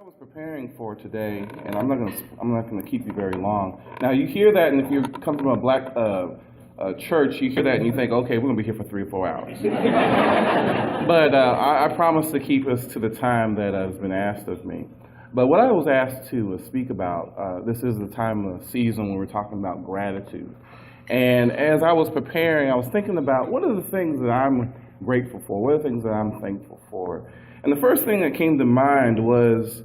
was preparing for today, and I'm not gonna keep you very long. Now you hear that, and if you come from a black church, you hear that and you think, okay, we're gonna be here for 3 or 4 hours. But I promise to keep us to the time that has been asked of me. But what I was asked to speak about, this is the time of season when we're talking about gratitude. And as I was preparing, I was thinking about what are the things that I'm grateful for, what are the things that I'm thankful for. And the first thing that came to mind was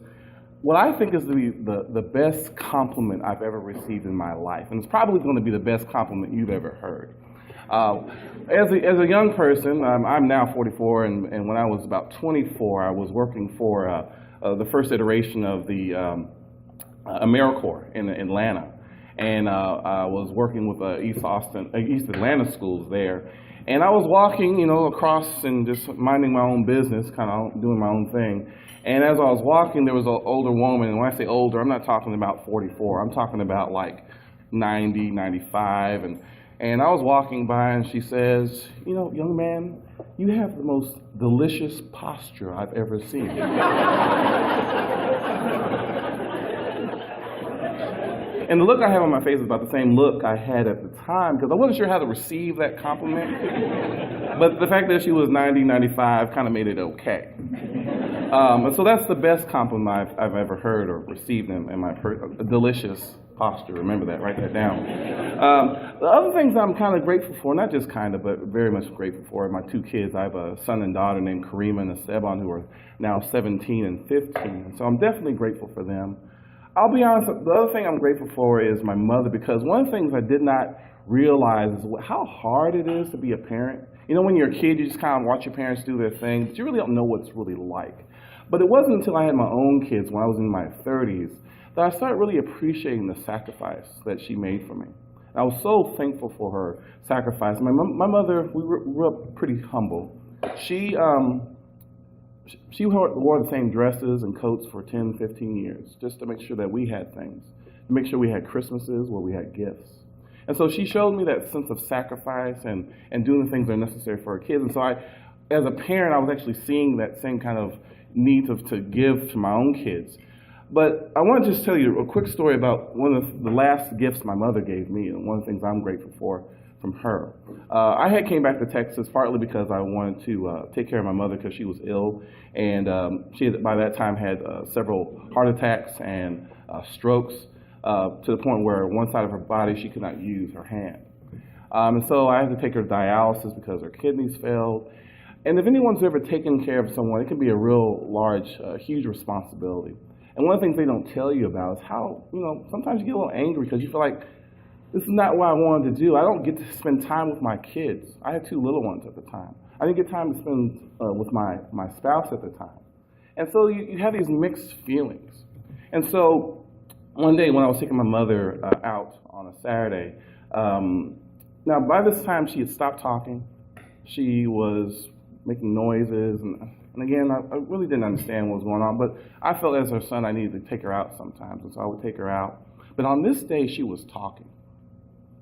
what I think is the best compliment I've ever received in my life. And it's probably going to be the best compliment you've ever heard. As a young person, I'm now 44, and when I was about 24, I was working for the first iteration of the AmeriCorps in Atlanta. And I was working with East Atlanta schools there. And I was walking, across and just minding my own business, kind of doing my own thing. And as I was walking, there was an older woman. And when I say older, I'm not talking about 44. I'm talking about like 90, 95. And I was walking by, and she says, young man, you have the most delicious posture I've ever seen. And the look I have on my face is about the same look I had at the time, because I wasn't sure how to receive that compliment. But the fact that she was 90, 95 kind of made it okay. And so that's the best compliment I've ever heard or received in my delicious posture. Remember that, write that down. The other things I'm kind of grateful for, not just kind of, but very much grateful for, are my 2 kids. I have a son and daughter named Karima and Esteban, who are now 17 and 15. So I'm definitely grateful for them. I'll be honest, the other thing I'm grateful for is my mother, because one of the things I did not realize is how hard it is to be a parent. When you're a kid, you just kind of watch your parents do their thing, but you really don't know what it's really like. But it wasn't until I had my own kids when I was in my 30s that I started really appreciating the sacrifice that she made for me. I was so thankful for her sacrifice. My mother, we grew up pretty humble. She wore the same dresses and coats for 10, 15 years, just to make sure that we had things, to make sure we had Christmases where we had gifts. And so she showed me that sense of sacrifice and doing the things that are necessary for her kids. And so as a parent, I was actually seeing that same kind of need to give to my own kids. But I want to just tell you a quick story about one of the last gifts my mother gave me, and one of the things I'm grateful for from her. I had came back to Texas partly because I wanted to take care of my mother because she was ill, and she had, by that time had several heart attacks and strokes to the point where one side of her body she could not use her hand. And so I had to take her to dialysis because her kidneys failed. And if anyone's ever taken care of someone, it can be a real large, huge responsibility. And one of the things they don't tell you about is how, sometimes you get a little angry because you feel like, this is not what I wanted to do. I don't get to spend time with my kids. I had 2 little ones at the time. I didn't get time to spend with my spouse at the time. And so you have these mixed feelings. And so one day when I was taking my mother out on a Saturday, now by this time she had stopped talking. She was making noises. And again, I really didn't understand what was going on. But I felt as her son I needed to take her out sometimes. And so I would take her out. But on this day she was talking.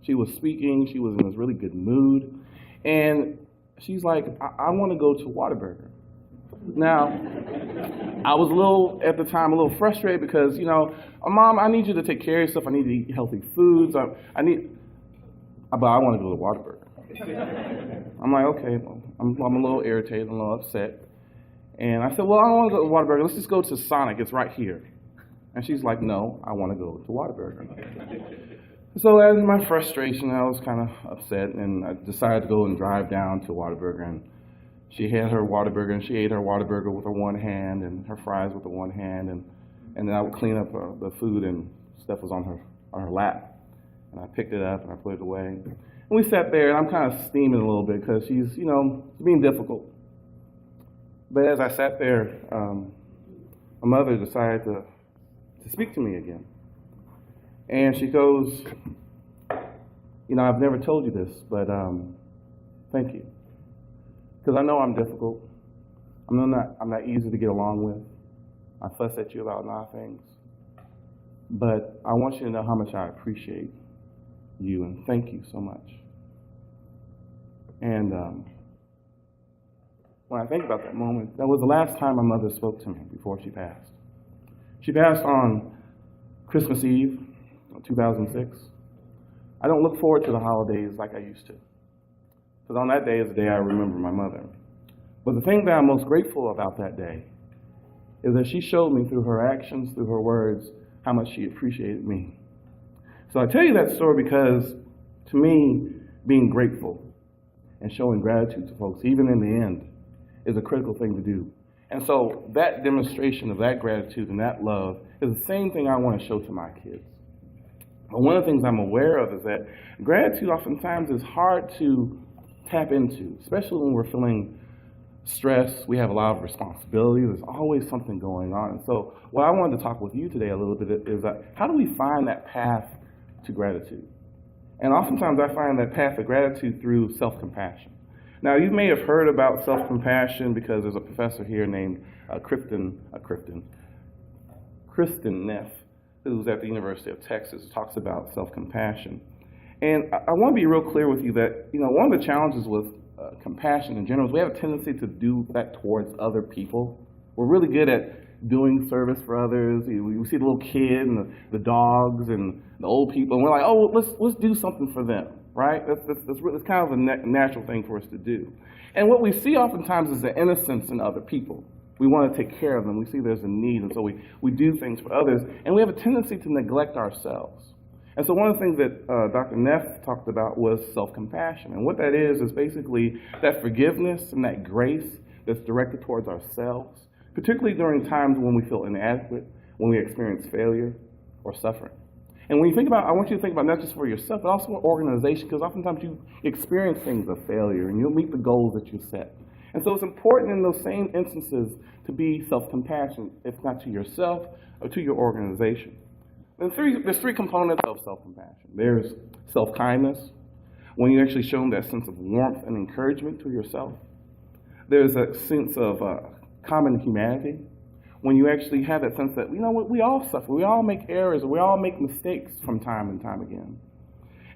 She was speaking, she was in this really good mood, and she's like, I want to go to Whataburger. Now, I was at the time, a little frustrated because, Mom, I need you to take care of yourself, I need to eat healthy foods, but I want to go to Whataburger. I'm like, okay, well, I'm a little irritated, a little upset, and I said, well, I don't want to go to Whataburger, let's just go to Sonic, it's right here. And she's like, no, I want to go to Whataburger. So as my frustration, I was kind of upset, and I decided to go and drive down to Whataburger. And she had her Whataburger, and she ate her Whataburger with her one hand, and her fries with the one hand, and then I would clean up the food, and stuff was on her lap. And I picked it up and I put it away. And we sat there, and I'm kind of steaming a little bit because she's, being difficult. But as I sat there, my mother decided to speak to me again. And she goes, I've never told you this, but thank you. Because I know I'm difficult. I'm not easy to get along with. I fuss at you about a lot of things. But I want you to know how much I appreciate you, and thank you so much. And when I think about that moment, that was the last time my mother spoke to me before she passed. She passed on Christmas Eve, 2006. I don't look forward to the holidays like I used to, because on that day is the day I remember my mother. But the thing that I'm most grateful about that day is that she showed me through her actions, through her words, how much she appreciated me. So I tell you that story because, to me, being grateful and showing gratitude to folks, even in the end, is a critical thing to do. And so that demonstration of that gratitude and that love is the same thing I want to show to my kids. But one of the things I'm aware of is that gratitude oftentimes is hard to tap into, especially when we're feeling stress. We have a lot of responsibility. There's always something going on. And so what I wanted to talk with you today a little bit is how do we find that path to gratitude? And oftentimes I find that path to gratitude through self-compassion. Now, you may have heard about self-compassion because there's a professor here named Kristen Neff, who's at the University of Texas, talks about self-compassion. And I want to be real clear with you that, one of the challenges with compassion in general is we have a tendency to do that towards other people. We're really good at doing service for others. We see the little kid and the dogs and the old people, and we're like, oh, let's do something for them, right? That's kind of a natural thing for us to do. And what we see oftentimes is the innocence in other people. We want to take care of them. We see there's a need, and so we do things for others, and we have a tendency to neglect ourselves. And so one of the things that Dr. Neff talked about was self-compassion. And what that is basically that forgiveness and that grace that's directed towards ourselves, particularly during times when we feel inadequate, when we experience failure or suffering. And when you think about, I want you to think about not just for yourself, but also for organization, because oftentimes you experience things of failure and you'll meet the goals that you set. And so it's important in those same instances to be self-compassionate, if not to yourself or to your organization. And there's three components of self-compassion. There's self-kindness, when you actually show them that sense of warmth and encouragement to yourself. There's a sense of common humanity, when you actually have that sense that, we all suffer, we all make errors, we all make mistakes from time and time again.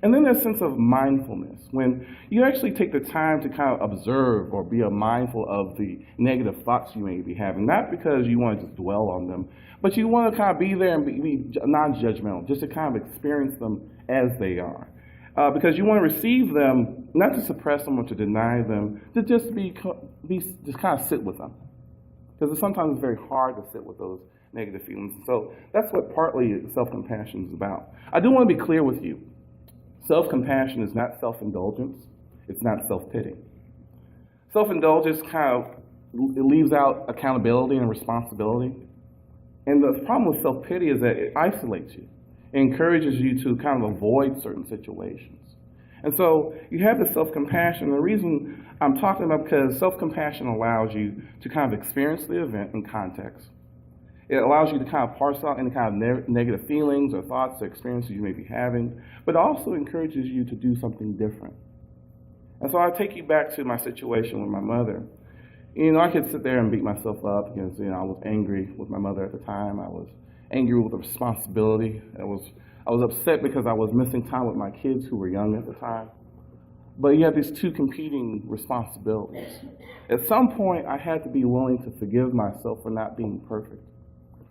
And then there's a sense of mindfulness, when you actually take the time to kind of observe or be mindful of the negative thoughts you may be having, not because you want to just dwell on them, but you want to kind of be there and be non-judgmental, just to kind of experience them as they are. Because you want to receive them, not to suppress them or to deny them, to just just kind of sit with them. Because sometimes it's very hard to sit with those negative feelings. So that's what partly self-compassion is about. I do want to be clear with you. Self-compassion is not self-indulgence. It's not self-pity. Self-indulgence it leaves out accountability and responsibility. And the problem with self-pity is that it isolates you. It encourages you to kind of avoid certain situations. And so you have the self-compassion. The reason I'm talking about because self-compassion allows you to kind of experience the event in context. It allows you to kind of parse out any kind of negative feelings or thoughts or experiences you may be having, but also encourages you to do something different. And so I take you back to my situation with my mother. I could sit there and beat myself up because, I was angry with my mother at the time. I was angry with the responsibility. I was upset because I was missing time with my kids who were young at the time. But you have these two competing responsibilities. At some point, I had to be willing to forgive myself for not being perfect,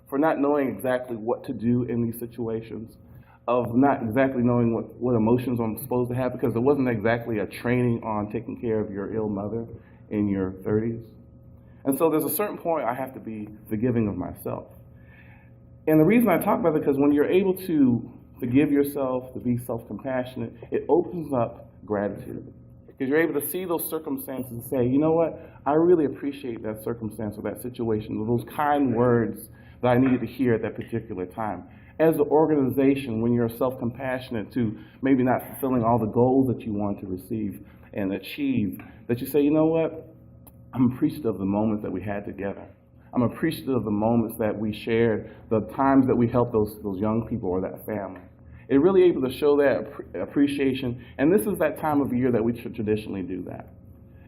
for not knowing exactly what to do in these situations, of not exactly knowing what emotions I'm supposed to have, because it wasn't exactly a training on taking care of your ill mother in your 30s. And so there's a certain point I have to be forgiving of myself. And the reason I talk about it is because when you're able to forgive yourself, to be self-compassionate, it opens up gratitude. Because you're able to see those circumstances and say, you know what, I really appreciate that circumstance or that situation, or those kind words that I needed to hear at that particular time. As an organization, when you're self-compassionate to maybe not fulfilling all the goals that you want to receive and achieve, that you say, you know what, I'm appreciative of the moments that we had together. I'm appreciative of the moments that we shared, the times that we helped those young people or that family. It's really able to show that appreciation, and this is that time of year that we traditionally do that.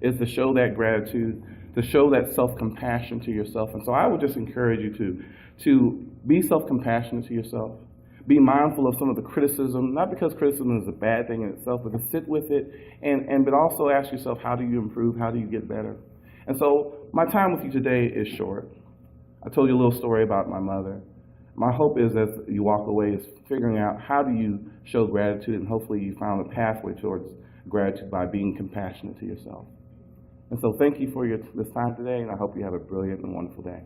Is to show that gratitude, to show that self-compassion to yourself. And so I would just encourage you to be self-compassionate to yourself. Be mindful of some of the criticism, not because criticism is a bad thing in itself, but to sit with it, but also ask yourself, how do you improve? How do you get better? And so my time with you today is short. I told you a little story about my mother. My hope is as you walk away is figuring out how do you show gratitude, and hopefully you found a pathway towards gratitude by being compassionate to yourself. And so thank you for this time today, and I hope you have a brilliant and wonderful day.